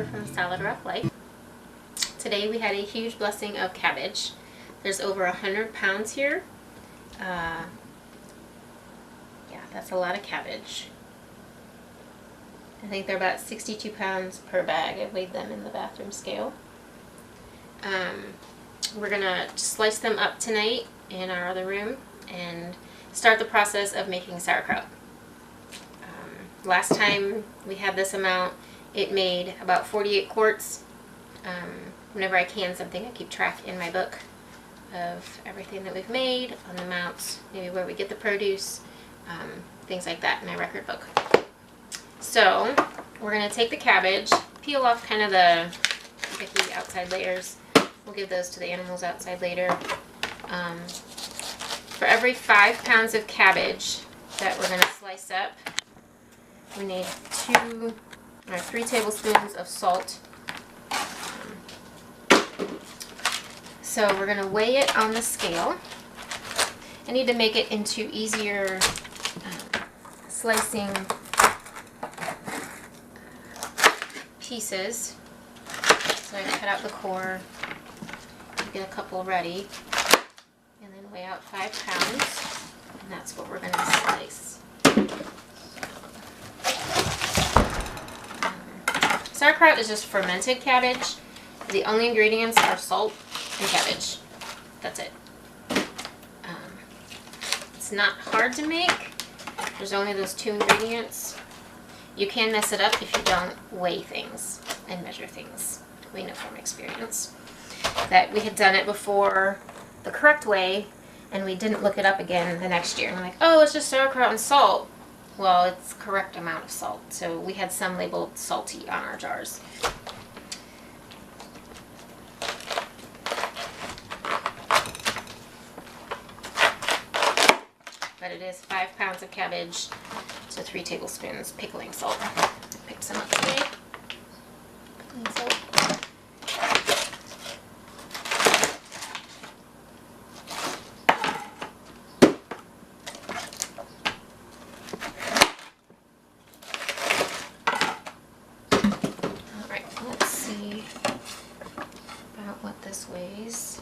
Jennifer from Salad Rock Life. Today we had a huge blessing of cabbage. There's over 100 pounds here. Yeah, that's a lot of cabbage. I think they're about 62 pounds per bag. I weighed them in the bathroom scale. We're gonna slice them up tonight in our other room and start the process of making sauerkraut. Last time we had this amount, it made about 48 quarts. Whenever I can something, I keep track in my book of everything that we've made, on the amounts, maybe where we get the produce, things like that in my record book. So we're going to take the cabbage, peel off kind of the icky outside layers. We'll give those to the animals outside later. For every 5 pounds of cabbage that we're going to slice up, we need 3 tablespoons of salt. So we're going to weigh it on the scale. I need to make it into easier slicing pieces. So I cut out the core, get a couple ready, and then weigh out 5 pounds, and that's what we're going to slice. Sauerkraut is just fermented cabbage. The only ingredients are salt and cabbage. That's it. It's not hard to make. There's only those 2 ingredients. You can mess it up if you don't weigh things and measure things. We know from experience that we had done it before the correct way and we didn't look it up again the next year. And we're like, oh, it's just sauerkraut and salt. Well, it's the correct amount of salt. So we had some labeled salty on our jars. But it is 5 pounds of cabbage to 3 tablespoons pickling salt. Picked some up today. Pickling salt. Alright, let's see about what this weighs.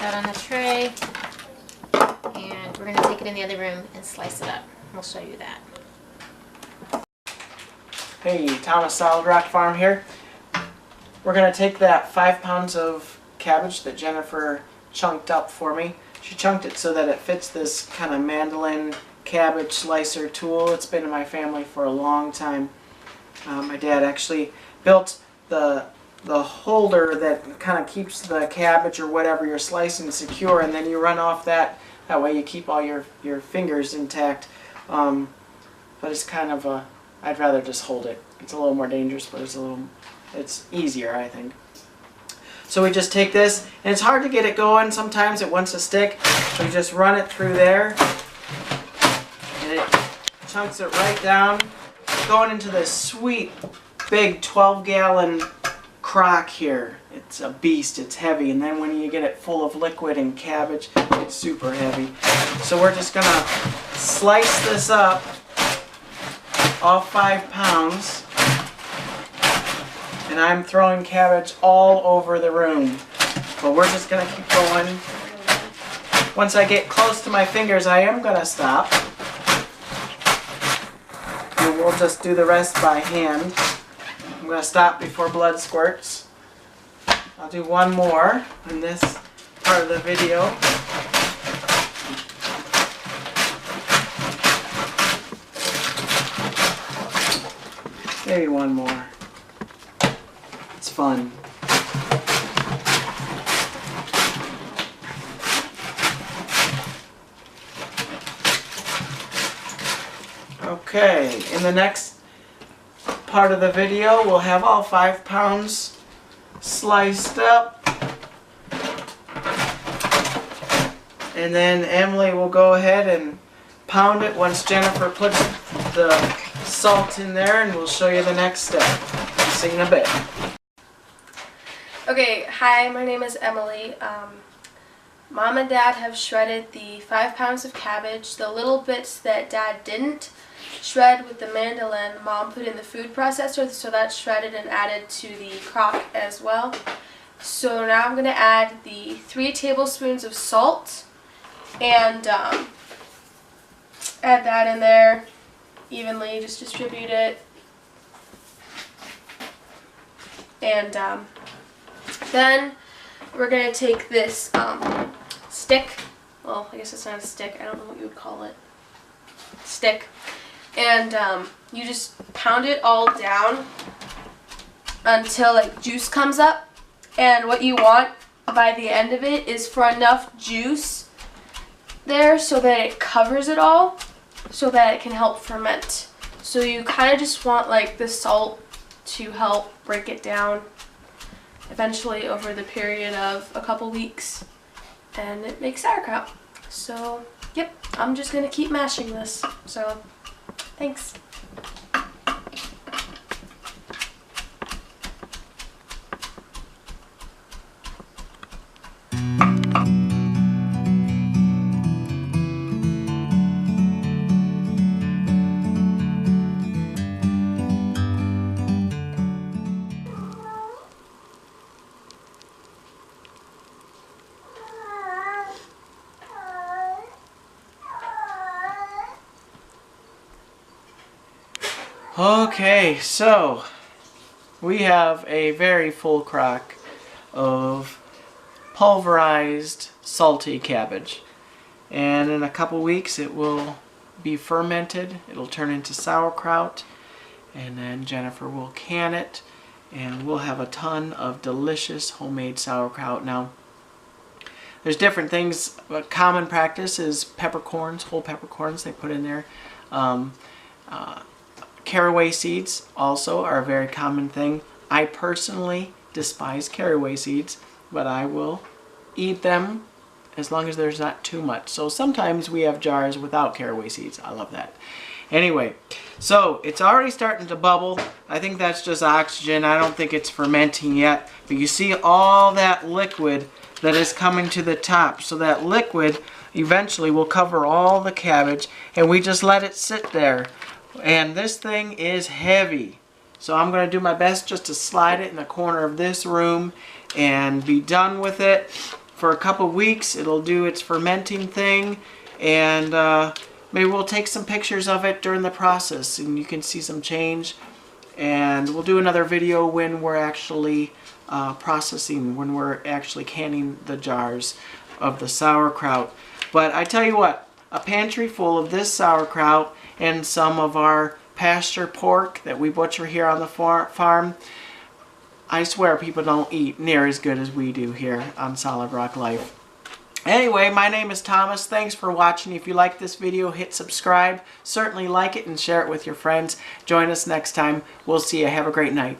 That on a tray, and we're going to take it in the other room and slice it up. We'll show you that. Hey, Thomas Solid Rock Farm here. We're going to take that 5 pounds of cabbage that Jennifer chunked up for me. She chunked it so that it fits this kind of mandolin cabbage slicer tool. It's been in my family for a long time. My dad actually built the holder that kind of keeps the cabbage or whatever you're slicing secure, and then you run off that way you keep all your fingers intact. But it's kind of a, I'd rather just hold it. It's a little more dangerous, but it's easier, I think. So we just take this, and it's hard to get it going. Sometimes it wants to stick. So you just run it through there, and it chunks it right down, going into this sweet big 12-gallon crock here. It's a beast, it's heavy, and then when you get it full of liquid and cabbage, it's super heavy. So we're just gonna slice this up, all 5 pounds, and I'm throwing cabbage all over the room. But we're just gonna keep going. Once I get close to my fingers, I am gonna stop. And we'll just do the rest by hand. I'm going to stop before blood squirts. I'll do one more in this part of the video. Maybe one more. It's fun. Okay, in the next part of the video we'll have all 5 pounds sliced up, and then Emily will go ahead and pound it once Jennifer puts the salt in there, and we'll show you the next step. See you in a bit. Okay, hi, my name is Emily. Mom and Dad have shredded the 5 pounds of cabbage. The little bits that Dad didn't shred with the mandolin, Mom put in the food processor, so that's shredded and added to the crock as well. So now I'm going to add the 3 tablespoons of salt and add that in there evenly, just distribute it. And then we're going to take this stick, well, I guess it's not a stick, I don't know what you would call it, stick, and you just pound it all down until like juice comes up, and what you want by the end of it is for enough juice there so that it covers it all, so that it can help ferment. So you kind of just want like the salt to help break it down eventually over the period of a couple weeks, and it makes sauerkraut. So yep, I'm just gonna keep mashing this, so thanks. Okay, so we have a very full crock of pulverized salty cabbage, and in a couple weeks it will be fermented. It'll turn into sauerkraut, and then Jennifer will can it, and we'll have a ton of delicious homemade sauerkraut. Now, there's different things, but common practice is peppercorns, whole peppercorns they put in there. Caraway seeds also are a very common thing. I personally despise caraway seeds, but I will eat them as long as there's not too much. So sometimes we have jars without caraway seeds. I love that. Anyway, so it's already starting to bubble. I think that's just oxygen. I don't think it's fermenting yet. But you see all that liquid that is coming to the top. So that liquid eventually will cover all the cabbage, and we just let it sit there. And this thing is heavy, so I'm going to do my best just to slide it in the corner of this room and be done with it for a couple weeks. It'll do its fermenting thing, and maybe we'll take some pictures of it during the process and you can see some change. And we'll do another video when we're actually processing, when we're actually canning the jars of the sauerkraut. But I tell you what, a pantry full of this sauerkraut and some of our pasture pork that we butcher here on the farm, I swear people don't eat near as good as we do here on Solid Rock Life. Anyway, my name is Thomas. Thanks for watching. If you like this video, hit subscribe. Certainly like it and share it with your friends. Join us next time. We'll see you. Have a great night.